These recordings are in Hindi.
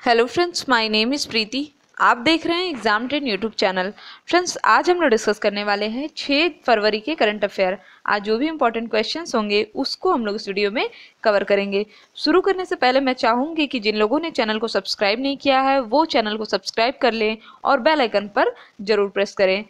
Hello friends, my name is Preeti. आप देख रहे हैं exam train YouTube channel. Friends, आज हम लोग डिस्कस करने वाले हैं 6 फरवरी के करंट अफेयर। आज जो भी इंपॉर्टेंट क्वेश्चंस होंगे उसको हम लोग इस वीडियो में कवर करेंगे। शुरू करने से पहले मैं चाहूँगी कि जिन लोगों ने चैनल को सब्सक्राइब नहीं किया है वो चैनल को सब्सक्राइब कर लें और बेल आइकन पर जरूर प्रेस करें।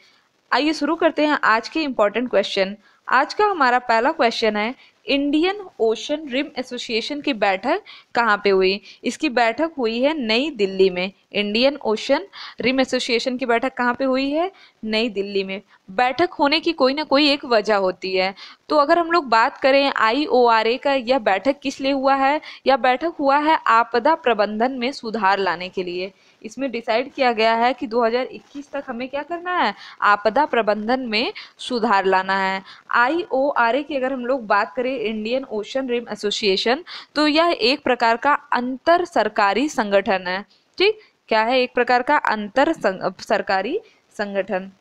आइए शुरू करते हैं आज के इम्पॉर्टेंट क्वेश्चन। आज का हमारा पहला क्वेश्चन है, इंडियन ओशन रिम एसोसिएशन की बैठक कहाँ पे हुई? इसकी बैठक हुई है नई दिल्ली में। इंडियन ओशन रिम एसोसिएशन की बैठक कहाँ पे हुई है? नई दिल्ली में। बैठक होने की कोई ना कोई एक वजह होती है। तो अगर हम लोग बात करें IORA का, यह बैठक किस लिए हुआ है? यह बैठक हुआ है आपदा प्रबंधन में सुधार लाने के लिए। इसमें डिसाइड किया गया है कि 2021 तक हमें क्या करना है? आपदा प्रबंधन में सुधार लाना है। IORA की अगर हम लोग बात करें, इंडियन ओशन रिम एसोसिएशन, तो यह एक प्रकार का अंतर सरकारी संगठन है। ठीक, क्या है? एक प्रकार का अंतर सरकारी संगठन।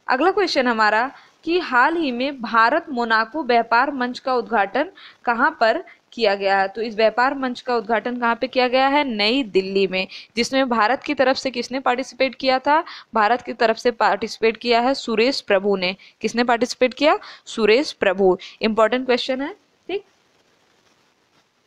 अगला क्वेश्चन हमारा कि हाल ही में भारत मोनाको व्यापार मंच का उद्घाटन कहाँ पर किया गया है? तो इस व्यापार मंच का उद्घाटन कहाँ पे किया गया है? नई दिल्ली में। जिसमें भारत की तरफ से किसने पार्टिसिपेट किया था? भारत की तरफ से पार्टिसिपेट किया है सुरेश प्रभु ने। किसने पार्टिसिपेट किया? सुरेश प्रभु। इंपॉर्टेंट क्वेश्चन है। ठीक,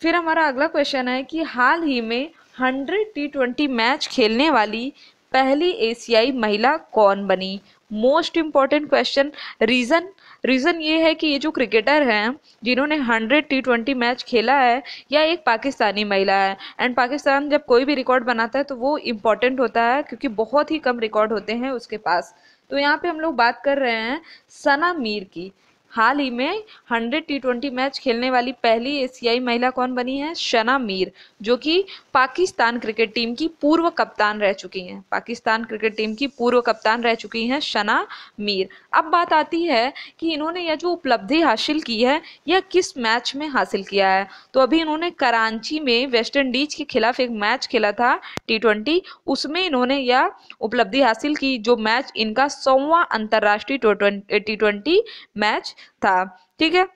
फिर हमारा अगला क्वेश्चन है कि हाल ही में 100 T20 मैच खेलने वाली पहली एशियाई महिला कौन बनी? Most important question. रीज़न ये है कि ये जो क्रिकेटर हैं जिन्होंने 100 T20 मैच खेला है, यह एक पाकिस्तानी महिला है। एंड पाकिस्तान जब कोई भी रिकॉर्ड बनाता है तो वो इम्पॉर्टेंट होता है क्योंकि बहुत ही कम रिकॉर्ड होते हैं उसके पास। तो यहाँ पे हम लोग बात कर रहे हैं सना मीर की। हाल ही में 100 T20 मैच खेलने वाली पहली एशियाई महिला कौन बनी है? सना मीर, जो कि पाकिस्तान क्रिकेट टीम की पूर्व कप्तान रह चुकी हैं। पाकिस्तान क्रिकेट टीम की पूर्व कप्तान रह चुकी हैं सना मीर। अब बात आती है कि इन्होंने यह जो उपलब्धि हासिल की है यह किस मैच में हासिल किया है? तो अभी इन्होंने कराची में वेस्ट इंडीज के खिलाफ एक मैच खेला था T20, उसमें इन्होंने यह उपलब्धि हासिल की, जो मैच इनका 100वां अंतर्राष्ट्रीय T20 मैच था। ठीक है,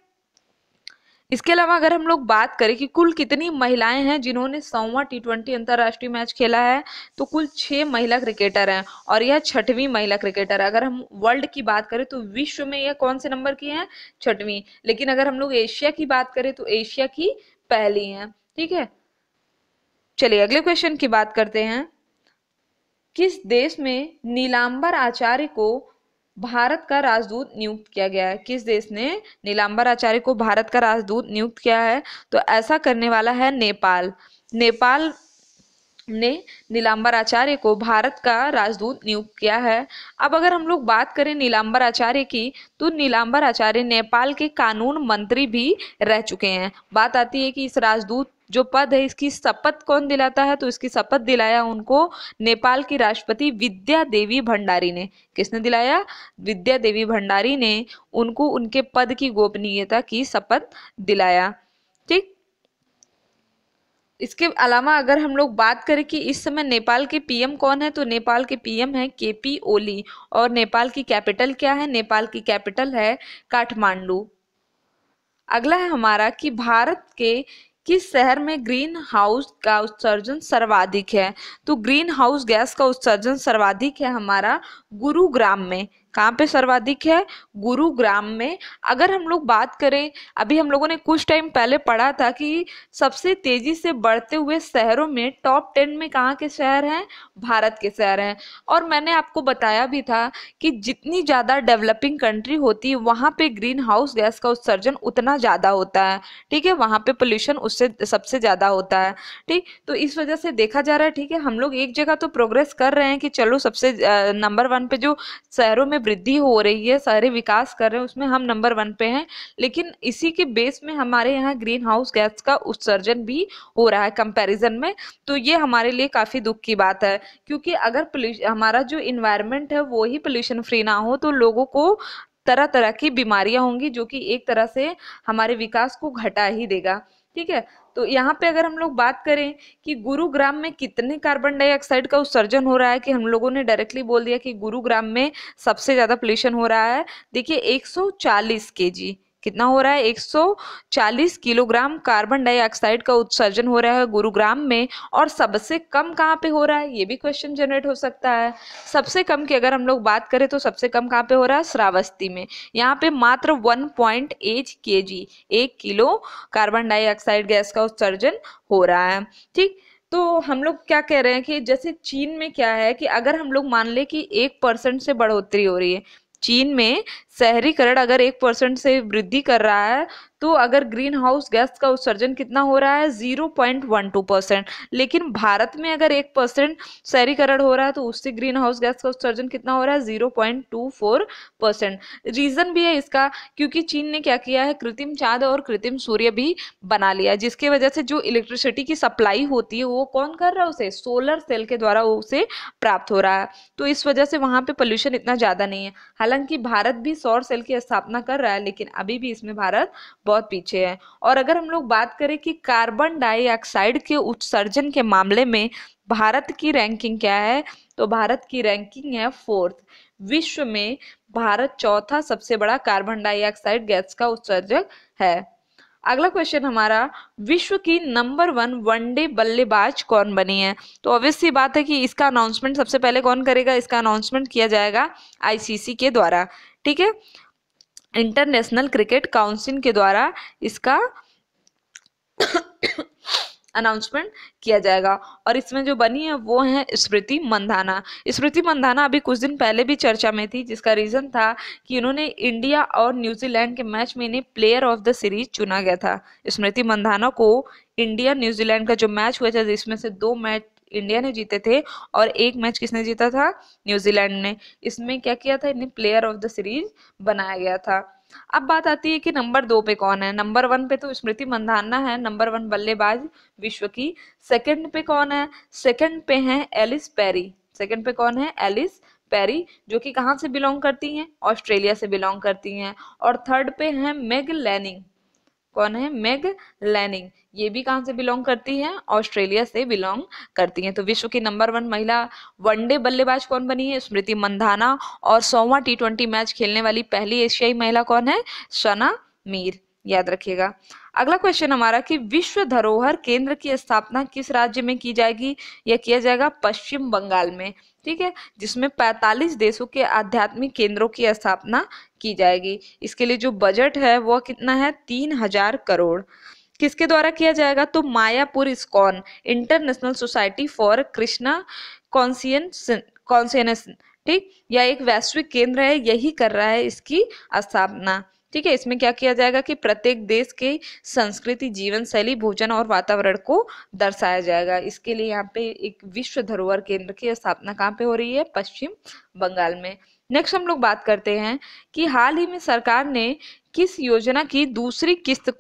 इसके अलावा अगर हम लोग बात करें कि कुल कितनी महिलाएं हैं जिन्होंने 100वां T20 अंतर्राष्ट्रीय मैच खेला है, तो कुल 6 महिला क्रिकेटर हैं और यह 6वीं महिला क्रिकेटर है। अगर हम वर्ल्ड की बात करें तो विश्व में यह कौन से नंबर की हैं? 6वीं। लेकिन अगर हम लोग एशिया की बात करें तो एशिया की पहली हैं। ठीक है, चलिए अगले क्वेश्चन की बात करते हैं। किस देश में नीलांबर आचार्य को भारत का राजदूत नियुक्त किया गया है? किस देश ने नीलांबर आचार्य को भारत का राजदूत नियुक्त किया है? तो ऐसा करने वाला है नेपाल। नेपाल ने नीलांबर आचार्य को भारत का राजदूत नियुक्त किया है। अब अगर हम लोग बात करें नीलांबर आचार्य की, तो नीलांबर आचार्य नेपाल के कानून मंत्री भी रह चुके हैं। बात आती है कि इस राजदूत जो पद है इसकी शपथ कौन दिलाता है? तो इसकी शपथ दिलाया उनको नेपाल की राष्ट्रपति विद्या देवी भंडारी ने। किसने दिलाया? विद्या देवी भंडारी ने उनको उनके पद की गोपनीयता की शपथ दिलाया। ठीक, इसके अलावा अगर हम लोग बात करें कि इस समय नेपाल के PM कौन है, तो नेपाल के PM है KP ओली। और नेपाल की कैपिटल क्या है? नेपाल की कैपिटल है काठमांडू। अगला है हमारा कि भारत के किस शहर में ग्रीन हाउस का उत्सर्जन सर्वाधिक है? तो ग्रीन हाउस गैस का उत्सर्जन सर्वाधिक है हमारा गुरुग्राम में। कहाँ पे सर्वाधिक है? गुरुग्राम में। अगर हम लोग बात करें, अभी हम लोगों ने कुछ टाइम पहले पढ़ा था कि सबसे तेजी से बढ़ते हुए शहरों में टॉप 10 में कहाँ के शहर हैं? भारत के शहर हैं। और मैंने आपको बताया भी था कि जितनी ज़्यादा डेवलपिंग कंट्री होती है वहाँ पे ग्रीन हाउस गैस का उत्सर्जन उतना ज़्यादा होता है। ठीक है, वहाँ पे पोल्यूशन उससे सबसे ज़्यादा होता है। ठीक, तो इस वजह से देखा जा रहा है, ठीक है, हम लोग एक जगह तो प्रोग्रेस कर रहे हैं कि चलो सबसे नंबर 1 पे जो शहरों में वृद्धि हो रही है, सारे विकास कर रहे हैं, उसमें हम नंबर 1 पे हैं। लेकिन इसी के बेस में हमारे यहाँ ग्रीन हाउस गैस का उत्सर्जन भी हो रहा है कंपैरिजन में। तो ये हमारे लिए काफ़ी दुख की बात है, क्योंकि अगर हमारा जो इन्वायरमेंट है वो ही पोल्यूशन फ्री ना हो तो लोगों को तरह तरह की बीमारियां होंगी, जो कि एक तरह से हमारे विकास को घटा ही देगा। ठीक है, तो यहाँ पे अगर हम लोग बात करें कि गुरुग्राम में कितने कार्बन डाइऑक्साइड का उत्सर्जन हो रहा है, कि हम लोगों ने डायरेक्टली बोल दिया कि गुरुग्राम में सबसे ज़्यादा पोल्यूशन हो रहा है। देखिए 140 kg। कितना हो रहा है, 140 किलोग्राम कार्बन डाइऑक्साइड का उत्सर्जन हो रहा है गुरुग्राम में। और सबसे कम कहाँ पे हो रहा है, ये भी क्वेश्चन जनरेट हो सकता है। सबसे कम की अगर हम लोग बात करें तो सबसे कम कहाँ पे हो रहा है, श्रावस्ती में। यहाँ पे मात्र 1.8 kg, 1 kilo carbon dioxide gas का उत्सर्जन हो रहा है। ठीक, तो हम लोग क्या कह रहे हैं कि जैसे चीन में क्या है कि अगर हम लोग मान ले कि 1% से बढ़ोतरी हो रही है, चीन में शहरीकरण अगर 1% से वृद्धि कर रहा है, तो अगर ग्रीन हाउस गैस का उत्सर्जन कितना हो रहा है, 0.12%। लेकिन भारत में अगर 1% शहरीकरण हो रहा है तो उससे ग्रीन हाउस गैस का उत्सर्जन कितना हो रहा है, 0.24%। रीजन भी है इसका, क्योंकि चीन ने क्या किया है, कृत्रिम चांद और कृत्रिम सूर्य भी बना लिया, जिसकी वजह से जो इलेक्ट्रिसिटी की सप्लाई होती है वो कौन कर रहा है, उसे सोलर सेल के द्वारा उसे प्राप्त हो रहा है। तो इस वजह से वहां पे पोल्यूशन इतना ज्यादा नहीं है। हालांकि भारत भी सौर सेल की स्थापना कर रहा है, लेकिन अभी भी इसमें भारत बहुत पीछे है। और अगर हम लोग बात करें कि कार्बन डाइऑक्साइड के उत्सर्जन के मामले में भारत की रैंकिंग क्या है, तो भारत की रैंकिंग है 4th। विश्व में भारत चौथा सबसे बड़ा कार्बन डाइऑक्साइड गैस का उत्सर्जक है। अगला क्वेश्चन हमारा, विश्व की नंबर 1 वनडे बल्लेबाज कौन बनी है। तो ऑब्वियस सी बात है कि इसका अनाउंसमेंट सबसे पहले कौन करेगा, इसका अनाउंसमेंट किया जाएगा आईसीसी के द्वारा। ठीक है, इंटरनेशनल क्रिकेट काउंसिल के द्वारा इसका अनाउंसमेंट किया जाएगा। और इसमें जो बनी है वो है स्मृति मंधाना। स्मृति मंधाना अभी कुछ दिन पहले भी चर्चा में थी, जिसका रीजन था कि इन्होंने इंडिया और न्यूजीलैंड के मैच में इन्हें प्लेयर ऑफ द सीरीज चुना गया था। स्मृति मंधाना को इंडिया न्यूजीलैंड का जो मैच हुआ था, जिसमें से 2 मैच इंडिया ने जीते थे और 1 मैच किसने जीता था, न्यूजीलैंड ने। इसमें क्या किया था, इन्हें प्लेयर ऑफ द सीरीज बनाया गया था। अब बात आती है कि नंबर 2 पे कौन है। नंबर 1 पे तो स्मृति मंधाना है, नंबर 1 बल्लेबाज विश्व की। सेकंड पे कौन है, सेकंड पे है एलिस पेरी। सेकंड पे कौन है, एलिस पेरी, जो कि कहाँ से बिलोंग करती हैं, ऑस्ट्रेलिया से बिलोंग करती हैं। और थर्ड पे है मेग लैनिंग। कौन है, मेग लैनिंग, ये भी कहाँ से बिलोंग करती हैं, ऑस्ट्रेलिया से बिलोंग करती हैं। तो विश्व की नंबर 1 महिला वनडे बल्लेबाज कौन बनी है, स्मृति मंधाना। और 100वां T20 मैच खेलने वाली पहली एशियाई महिला कौन है, शना मीर, याद रखिएगा। अगला क्वेश्चन हमारा कि विश्व धरोहर केंद्र की स्थापना किस राज्य में की जाएगी, यह किया जाएगा पश्चिम बंगाल में। ठीक है, जिसमें 45 देशों के आध्यात्मिक केंद्रों की स्थापना की जाएगी। इसके लिए जो बजट है वो कितना है, 3000 करोड़। किसके द्वारा किया जाएगा, तो Mayapur ISKCON international society for Krishna conscious, ठीक, यह एक वैश्विक केंद्र है, यही कर रहा है इसकी स्थापना। ठीक है, इसमें क्या किया जाएगा कि प्रत्येक देश के संस्कृति, जीवन शैली, भोजन और वातावरण को दर्शाया जाएगा। इसके लिए यहाँ पे एक विश्व धरोहर केंद्र की स्थापना कहाँ पे हो रही है, पश्चिम बंगाल में। नेक्स्ट हम लोग बात करते हैं कि हाल ही में सरकार ने किस योजना की दूसरी किस्त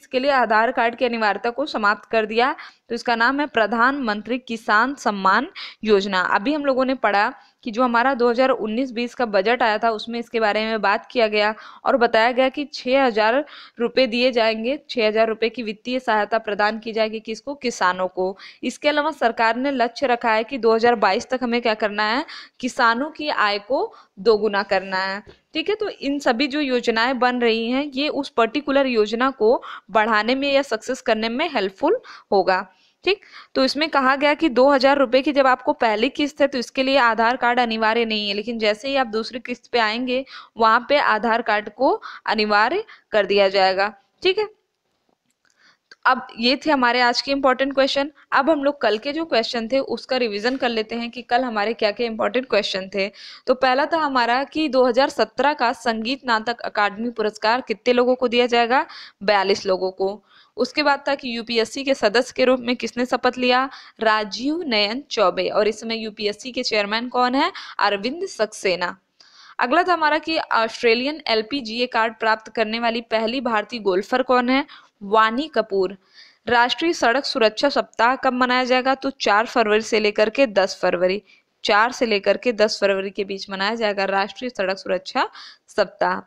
के लिए आधार कार्ड की अनिवार्यता को समाप्त कर दिया। तो इसका नाम है प्रधानमंत्री किसान सम्मान योजना। अभी हम लोगों ने पढ़ा कि जो हमारा 2019-20 का बजट आया था उसमें इसके बारे में बात किया गया और बताया गया कि 6000 रुपये दिए जाएंगे, 6000 रुपये की वित्तीय सहायता प्रदान की जाएगी, किसको, किसानों को। इसके अलावा सरकार ने लक्ष्य रखा है कि 2022 तक हमें क्या करना है, किसानों की आय को दोगुना करना है। ठीक है, तो इन सभी जो योजनाएं बन रही हैं ये उस पर्टिकुलर योजना को बढ़ाने में या सक्सेस करने में हेल्पफुल होगा। ठीक, तो इसमें कहा गया कि 2000 रुपये की जब आपको पहली किस्त है तो इसके लिए आधार कार्ड अनिवार्य नहीं है, लेकिन जैसे ही आप दूसरी किस्त पे आएंगे वहां पे आधार कार्ड को अनिवार्य कर दिया जाएगा। ठीक है, अब ये थे हमारे आज के इंपॉर्टेंट क्वेश्चन। अब हम लोग कल के जो क्वेश्चन थे उसका रिवीजन कर लेते हैं कि कल हमारे क्या क्या इंपॉर्टेंट क्वेश्चन थे। तो पहला था हमारा कि 2017 का संगीत नाटक अकादमी पुरस्कार कितने लोगों को दिया जाएगा, 42 लोगों को। उसके बाद था कि यूपीएससी के सदस्य के रूप में किसने शपथ लिया, राजीव नयन चौबे। और इस समय यूपीएससी के चेयरमैन कौन है, अरविंद सक्सेना। अगला था हमारा कि ऑस्ट्रेलियन एलपीजीए कार्ड प्राप्त करने वाली पहली भारतीय गोल्फर कौन है, वानी कपूर। राष्ट्रीय सड़क सुरक्षा सप्ताह कब मनाया जाएगा, तो 4 फरवरी से लेकर के 10 फरवरी, 4 से लेकर के 10 फरवरी के बीच मनाया जाएगा राष्ट्रीय सड़क सुरक्षा सप्ताह।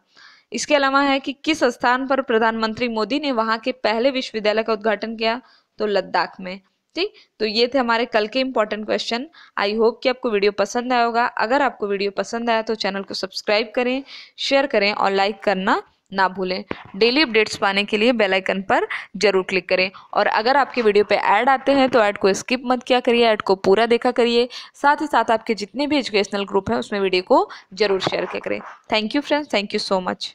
इसके अलावा है कि किस स्थान पर प्रधानमंत्री मोदी ने वहां के पहले विश्वविद्यालय का उद्घाटन किया, तो लद्दाख में। ठीक, तो ये थे हमारे कल के इंपॉर्टेंट क्वेश्चन। आई होप कि आपको वीडियो पसंद आया होगा। अगर आपको वीडियो पसंद आया तो चैनल को सब्सक्राइब करें, शेयर करें और लाइक करना ना भूलें। डेली अपडेट्स पाने के लिए बेल आइकन पर जरूर क्लिक करें। और अगर आपके वीडियो पे ऐड आते हैं तो ऐड को स्किप मत किया करिए, ऐड को पूरा देखा करिए। साथ ही साथ आपके जितने भी एजुकेशनल ग्रुप हैं उसमें वीडियो को जरूर शेयर किया करें। Thank you friends, thank you so much.